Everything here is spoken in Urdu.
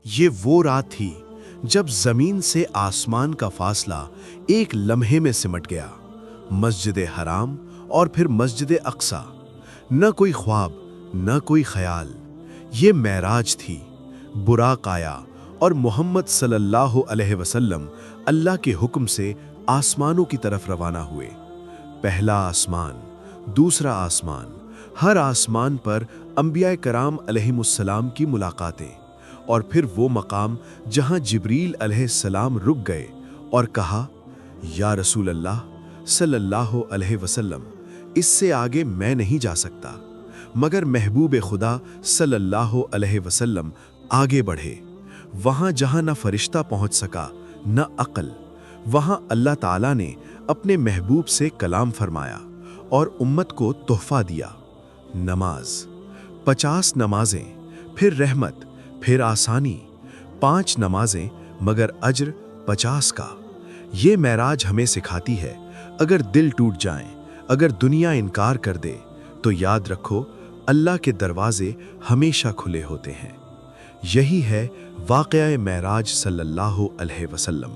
یہ وہ رات تھی جب زمین سے آسمان کا فاصلہ ایک لمحے میں سمٹ گیا۔ مسجد حرام اور پھر مسجد اقصیٰ، نہ کوئی خواب نہ کوئی خیال، یہ معراج تھی۔ براق آیا اور محمد صلی اللہ علیہ وسلم اللہ کے حکم سے آسمانوں کی طرف روانہ ہوئے۔ پہلا آسمان، دوسرا آسمان، ہر آسمان پر انبیاء کرام علیہم السلام کی ملاقاتیں، اور پھر وہ مقام جہاں جبریل علیہ السلام رک گئے اور کہا، یا رسول اللہ صلی اللہ علیہ وسلم، اس سے آگے میں نہیں جا سکتا۔ مگر محبوب خدا صلی اللہ علیہ وسلم آگے بڑھے۔ وہاں جہاں نہ فرشتہ پہنچ سکا نہ عقل، وہاں اللہ تعالیٰ نے اپنے محبوب سے کلام فرمایا اور امت کو تحفہ دیا۔ نماز، 50 نمازیں، پھر رحمت، پھر آسانی، 5 نمازیں مگر اجر 50 کا۔ یہ معراج ہمیں سکھاتی ہے، اگر دل ٹوٹ جائیں، اگر دنیا انکار کر دے، تو یاد رکھو اللہ کے دروازے ہمیشہ کھلے ہوتے ہیں۔ یہی ہے واقعہ معراج صلی اللہ علیہ وسلم۔